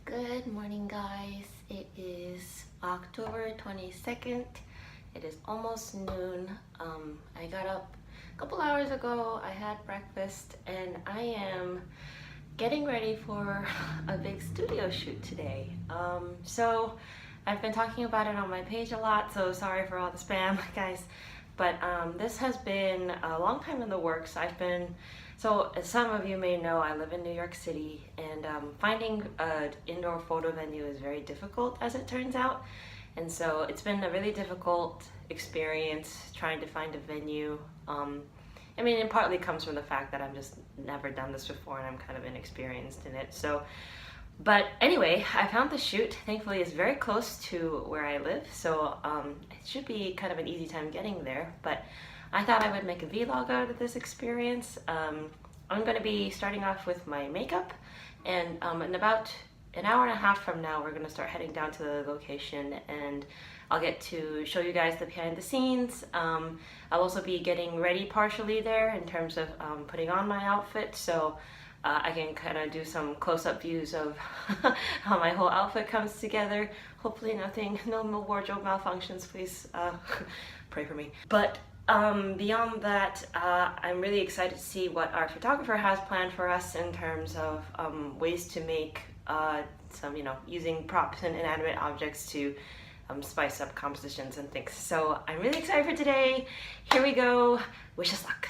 Good morning, guys. It is October 22nd. It is almost noon. I got up a couple hours ago. I had breakfast and I am getting ready for a big studio shoot today. So I've been talking about it on my page a lot, so sorry for all the spam, guys. But this has been a long time in the works. So as some of you may know, I live in New York City, and finding an indoor photo venue is very difficult, as it turns out. And so it's been a really difficult experience trying to find a venue. I mean, it partly comes from the fact that I've just never done this before and I'm kind of inexperienced in it. But anyway, I found the shoot. Thankfully, it's very close to where I live, so it should be kind of an easy time getting there. But I thought I would make a vlog out of this experience. I'm going to be starting off with my makeup, and in about an hour and a half from now, we're going to start heading down to the location, and I'll get to show you guys the behind the scenes. I'll also be getting ready partially there in terms of putting on my outfit, so I can kind of do some close-up views of how my whole outfit comes together. Hopefully no wardrobe malfunctions, please pray for me. But beyond that, I'm really excited to see what our photographer has planned for us in terms of ways to make some, using props and inanimate objects to spice up compositions and things. So I'm really excited for today. Here we go. Wish us luck.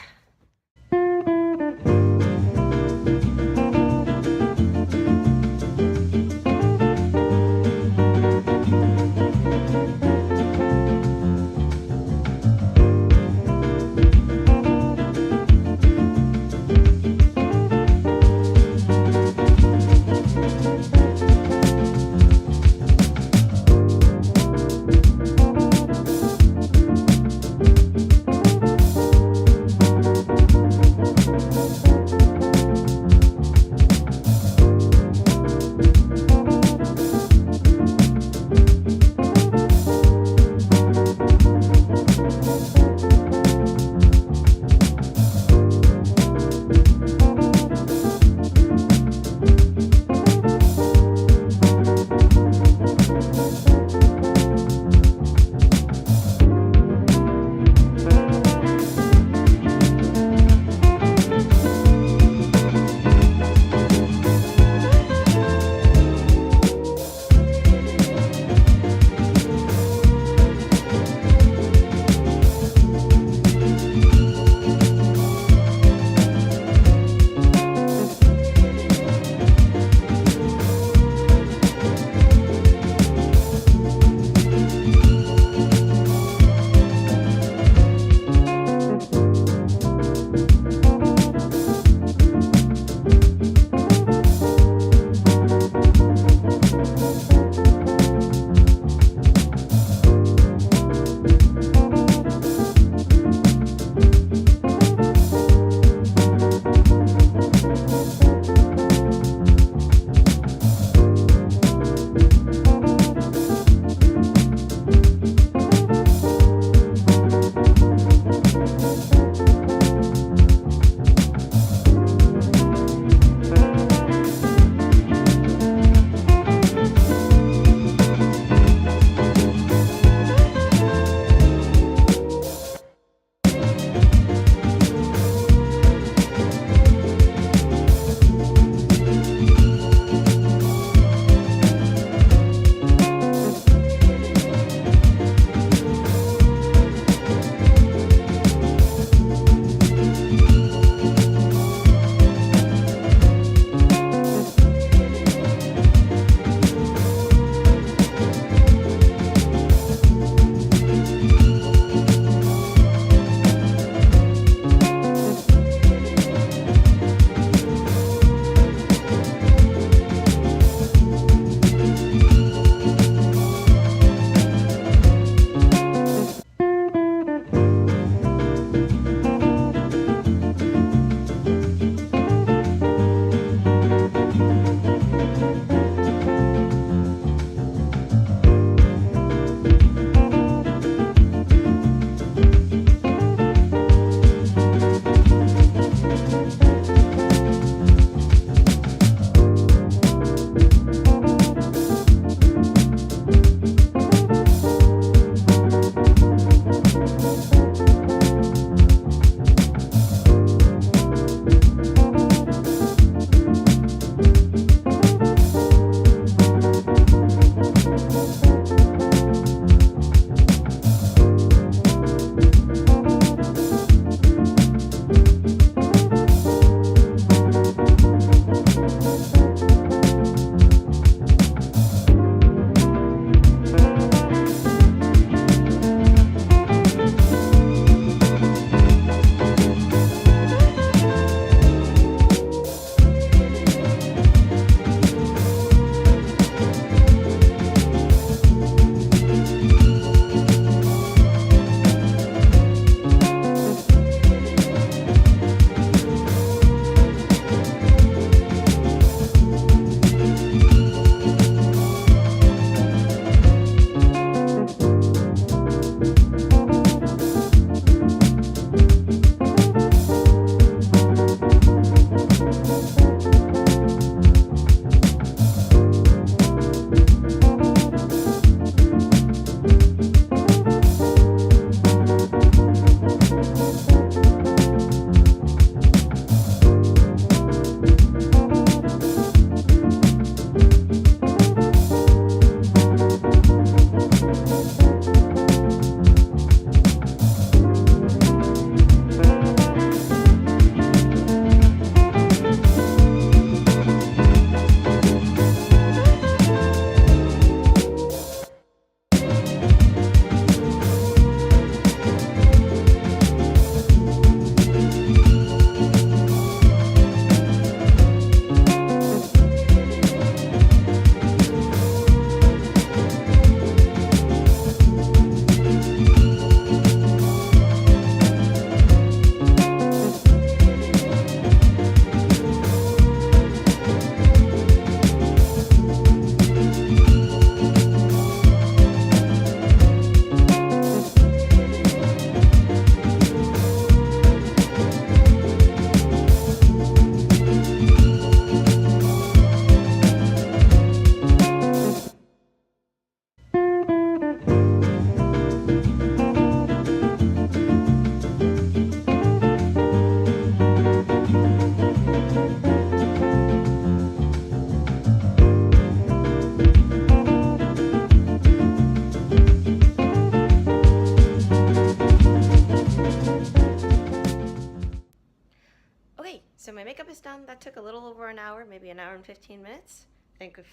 that took a little over an hour, maybe an hour and 15 minutes.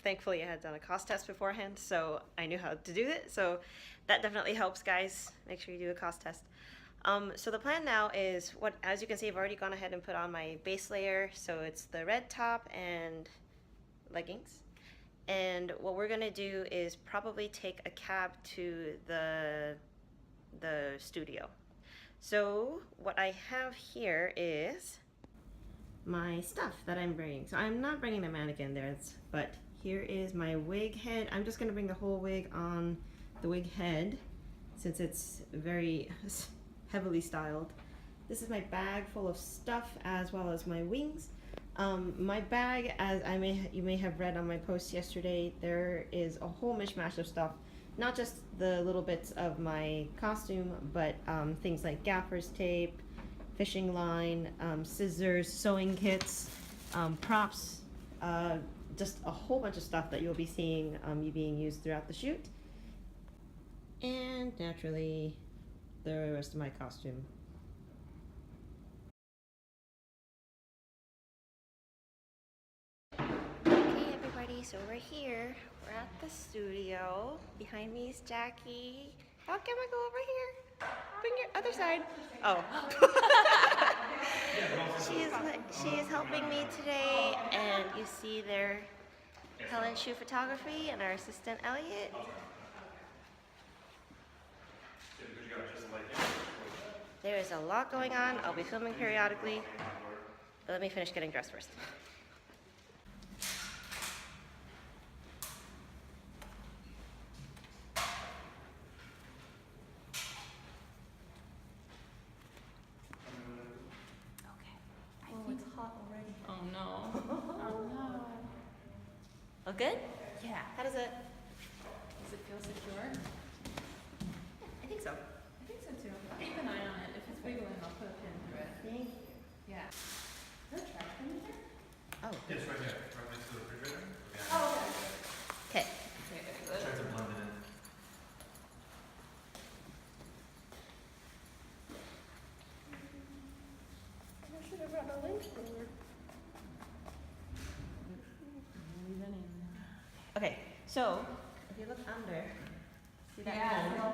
Thankfully, I had done a cost test beforehand, so I knew how to do it. So that definitely helps, guys. Make sure you do a cost test. So the plan now is, as you can see, I've already gone ahead and put on my base layer. So it's the red top and leggings. And what we're gonna do is probably take a cab to the studio. So what I have here is my stuff that I'm bringing. So I'm not bringing a mannequin there, but here is my wig head. I'm just gonna bring the whole wig on the wig head since it's very heavily styled. This is my bag full of stuff as well as my wings. My bag, as you may have read on my post yesterday, there is a whole mishmash of stuff. Not just the little bits of my costume, but things like gaffer's tape, fishing line, scissors, sewing kits, props, just a whole bunch of stuff that you'll be seeing being used throughout the shoot. And naturally, the rest of my costume. Okay, everybody, so we're here. We're at the studio. Behind me is Jackie. How can I go over here? Bring your other side. Oh. she is helping me today, and you see there Helen Xue Photography and our assistant Elliot. There is a lot going on. I'll be filming periodically, but let me finish getting dressed first. It's hot already. Oh no. Oh no. All good? Yeah. How does it? Does it feel secure? I think so. I think so too. Keep an eye on it. If it's wiggling, I'll put a pin through it. Thank you. Yeah. Is there a trash bin in here? Oh. Yes, right here, right next to the refrigerator. Yeah. Oh, Okay. okay. Try to blend it in. I should have brought a link for. Okay, so if you look under, see that comb?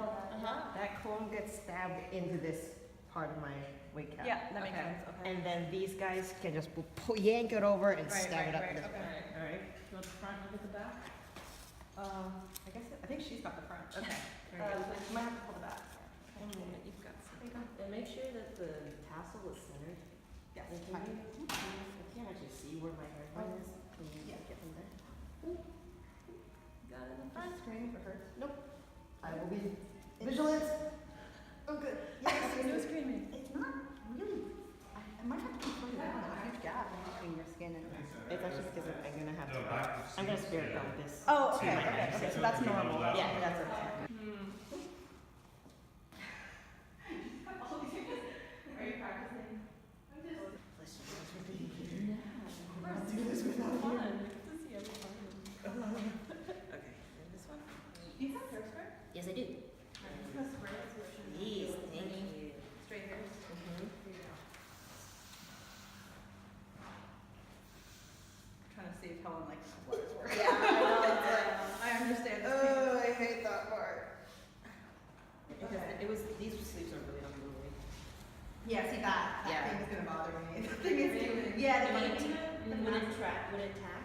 That comb gets stabbed into this part of my wig cap. Yeah, that makes sense. Okay. And then these guys can just yank it over and stab it up. This Okay. way. All right. Do you want the front? Look at the back. I think she's got the front. Okay. Very good. You might have to pull the back. One moment. You've got some. And make sure that the tassel is centered. Yes. And can you, I can't actually see where my hairline is. Can you get from there? Got it in the I'm front. screaming for her. Nope. I will be vigilant. Oh, good. Yes, No screaming. it's not really. I might have to keep putting down a huge gap between your skin and her. It's actually because I'm gonna have to. I'm gonna spirit film this. Oh, to my hair. okay. So that's normal. Yeah, that's okay. Are you practicing? Let's do this without you. Fun. To see everyone. Okay, and this one? Do you have hairspray? Yes, I do. Please, thank you. Straight hairs. Mm-hmm. Here you go. Trying to see if Helen likes wires work. Yeah, I know. I understand. This Oh, I hate that part. Because Okay. it was, these sleeves are really unruly. Yeah, see that Yeah. thing is gonna bother me. The thing is, Really? yeah, Would the it, thing. would it track, would it tack?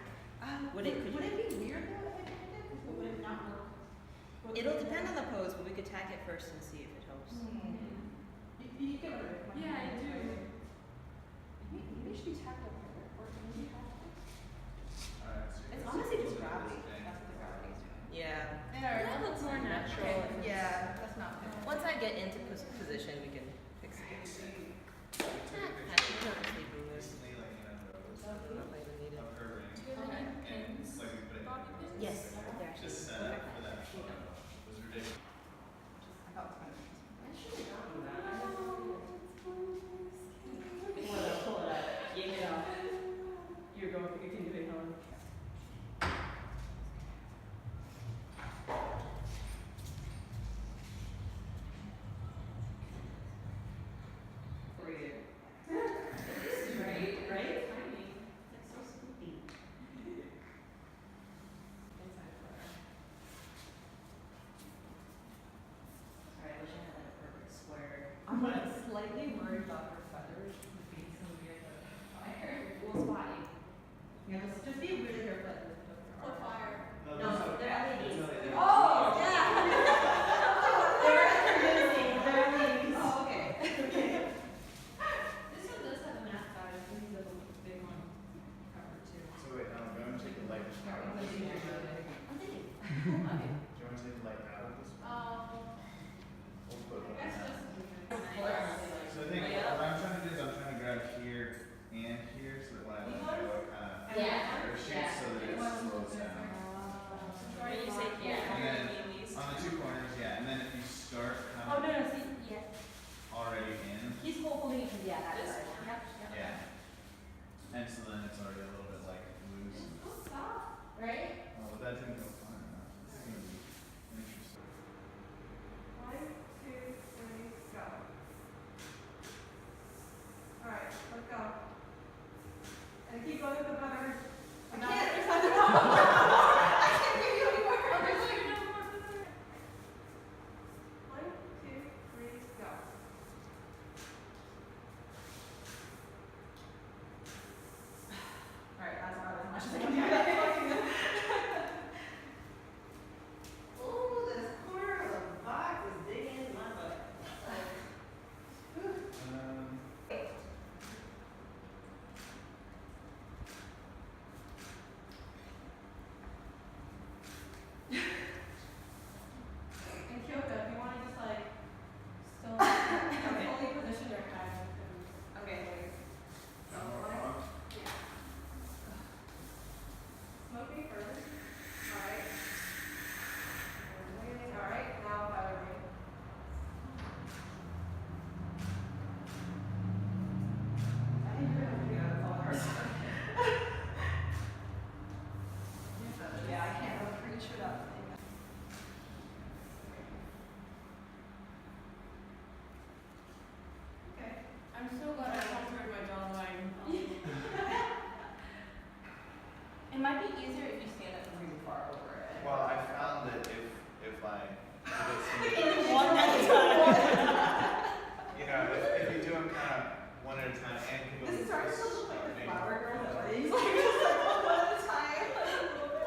Would it- Would it be weird though if I did it? Because would it not work? It'll depend on the pose, but we could tack it first and see if it helps. You get rid of it. Yeah, I do. Maybe it should be tacked over here, or maybe Alright, so it's honestly just gravity. That's what the gravity is doing. Yeah. That looks more natural. Okay, yeah, that's not good. Once I get into position, we can fix it. recently, like, in a rows Not even needed. of her ring. Do you have any pins? Like, we put it Bobby pins? Yes, they're actually. just set up for that photo. It was ridiculous. I thought it was kind of. Pull it up. Yank it off. that didn't go far enough. This is gonna be interesting. 1, 2, 3, go. Alright, let's go. And keep going with the butter. I can't. There's I nothing can't give you any more. Oh, there's like no more butter. 1, 2, 3, go. Alright, that's about as much as I can do. Ooh, this corner of the box is digging into my butt. And Kyoko, if you want to just like still fully position your head. Okay, wait. So like, yeah. Smoking first. Alright. Alright, now buttering. I think you're gonna figure out all ours. Yeah, I can't really reach it up. Okay. I'm so glad I contoured my jawline. It might be easier if you stand up really far over it. Well, I found that if I One at a time. you know, if you do them kind of one at a time and give them This is starting to look like the maybe- flower girl at weddings. Like, just like one at a time.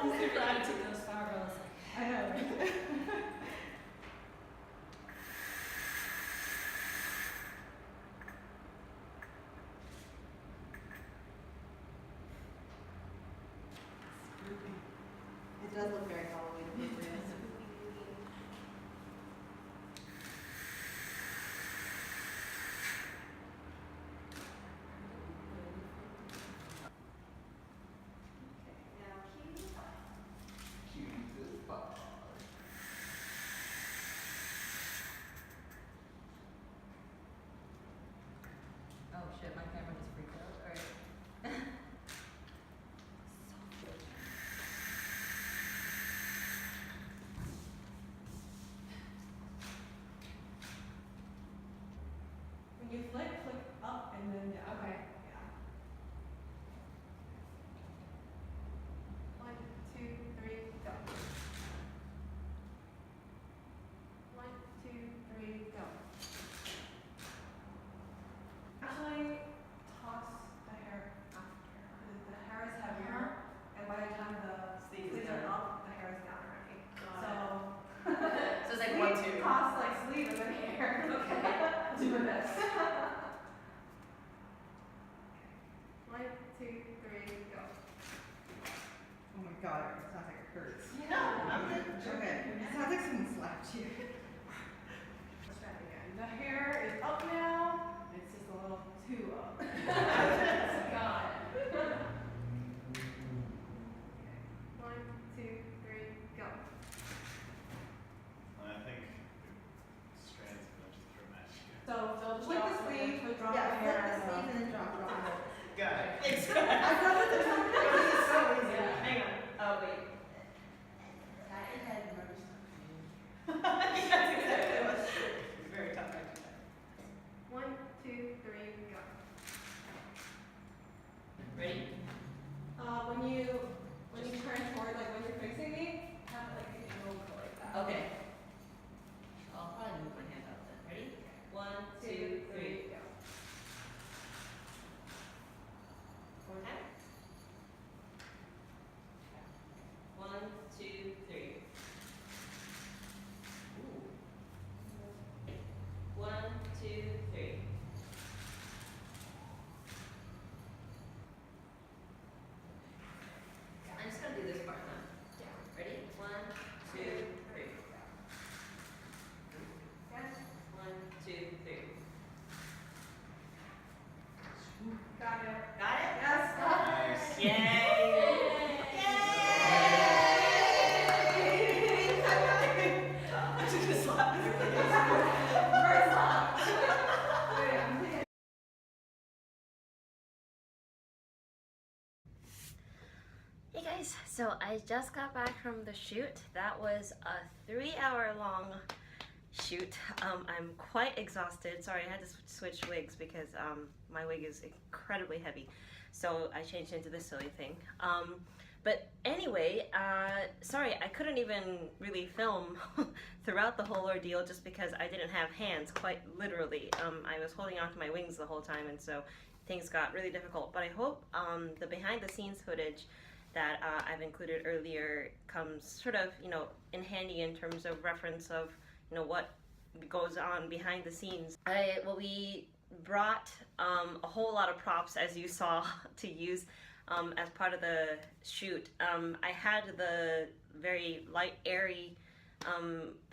I'm super glad to those flower girls. I know. It does look very Halloween appropriate. Now keep. Cute bar. Oh shit, my camera just freaked out. Alright. When you flick up and then down. Okay. Yeah. 1, 2, 3, go. 1, 2, 3, go. Actually, toss the hair after. The hair is heavier, and by the time the sleeves are up, the hair is down already. So it's like we 1, 2. toss like sleeve and then hair. Okay. Do my best. 1, 2, 3, go. Oh my god, it sounds like it hurts. No, I'm good. Okay, it sounds like someone slapped you. Let's try it again. The hair is up now. It's just a little too up. God. Okay. 1, 2, 3, go. I think the strand's gonna just throw match. So, flick the sleeve So I just got back from the shoot. That was a 3-hour long shoot. I'm quite exhausted. Sorry, I had to switch wigs because my wig is incredibly heavy. So I changed into this silly thing. But anyway, sorry, I couldn't even really film throughout the whole ordeal just because I didn't have hands, quite literally. I was holding on to my wings the whole time, and so things got really difficult. But I hope the behind the scenes footage that I've included earlier comes sort of, in handy in terms of reference of, what goes on behind the scenes. We brought a whole lot of props, as you saw, to use as part of the shoot. I had the very light, airy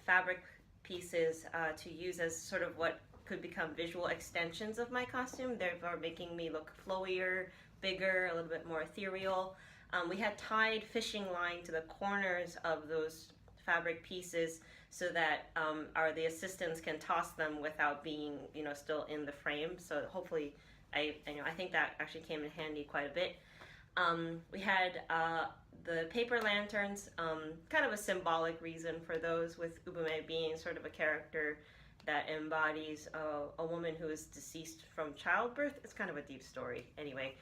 fabric pieces to use as sort of what could become visual extensions of my costume, therefore making me look flowier, bigger, a little bit more ethereal. We had tied fishing line to the corners of those fabric pieces so that the assistants can toss them without being, still in the frame. So hopefully, I think that actually came in handy quite a bit. We had the paper lanterns, kind of a symbolic reason for those, with Ubume being sort of a character that embodies a woman who is deceased from childbirth. It's kind of a deep story anyway.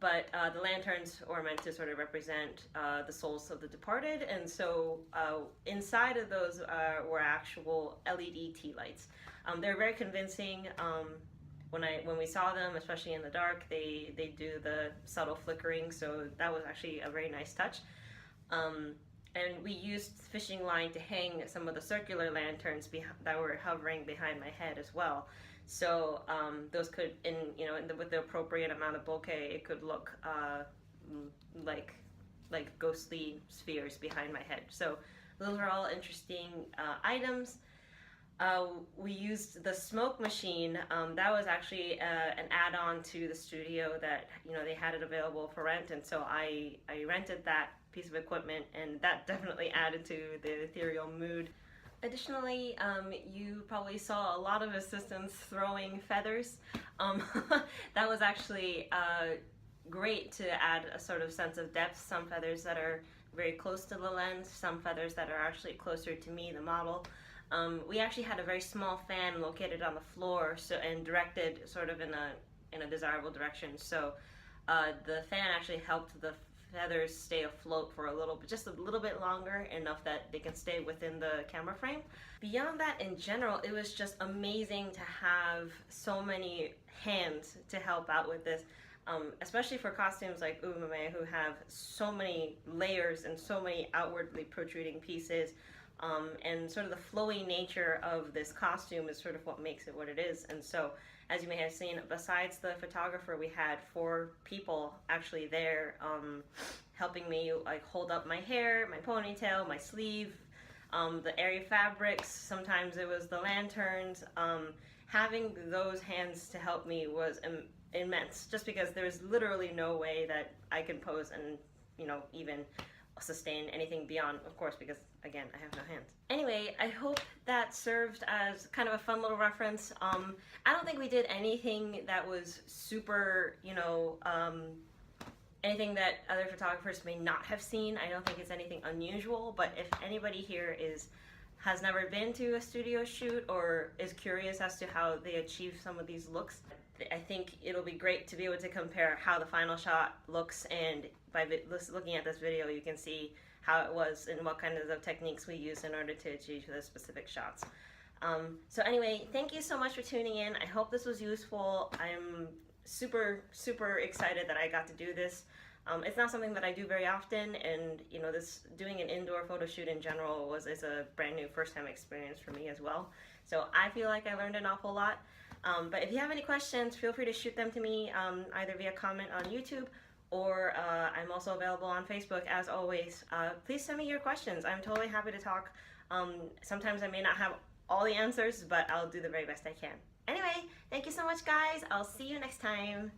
But the lanterns were meant to sort of represent the souls of the departed, and so inside of those were actual LED tea lights. They're very convincing. When we saw them, especially in the dark, they do the subtle flickering, so that was actually a very nice touch. And we used fishing line to hang some of the circular lanterns that were hovering behind my head as well. So those could, with the appropriate amount of bokeh, it could look like ghostly spheres behind my head. So those are all interesting items. We used the smoke machine. That was actually an add-on to the studio that, they had it available for rent, and so I rented that piece of equipment, and that definitely added to the ethereal mood. Additionally, you probably saw a lot of assistants throwing feathers. That was actually great to add a sort of sense of depth. Some feathers that are very close to the lens, some feathers that are actually closer to me, the model. We actually had a very small fan located on the floor, and directed sort of in a desirable direction. So the fan actually helped the feathers stay afloat for just a little bit longer, enough that they can stay within the camera frame. Beyond that, in general, it was just amazing to have so many hands to help out with this, especially for costumes like Ubume, who have so many layers and so many outwardly protruding pieces. And sort of the flowy nature of this costume is sort of what makes it what it is. And so, as you may have seen, besides the photographer, we had 4 people actually there helping me hold up my hair, my ponytail, my sleeve, the airy fabrics. Sometimes it was the lanterns. Having those hands to help me was immense, just because there's literally no way that I can pose and even sustain anything beyond, of course, because again, I have no hands. Anyway, I hope that served as kind of a fun little reference. I don't think we did anything that was super, anything that other photographers may not have seen. I don't think it's anything unusual, but if anybody here has never been to a studio shoot or is curious as to how they achieve some of these looks, I think it'll be great to be able to compare how the final shot looks, and by looking at this video you can see how it was and what kind of techniques we use in order to achieve the specific shots. So anyway, thank you so much for tuning in. I hope this was useful. I'm super excited that I got to do this. It's not something that I do very often, and doing an indoor photo shoot in general is a brand new first-time experience for me as well. So I feel like I learned an awful lot. But if you have any questions, feel free to shoot them to me either via comment on YouTube, or I'm also available on Facebook as always. Please send me your questions. I'm totally happy to talk. Sometimes I may not have all the answers, but I'll do the very best I can. Anyway, thank you so much, guys. I'll see you next time.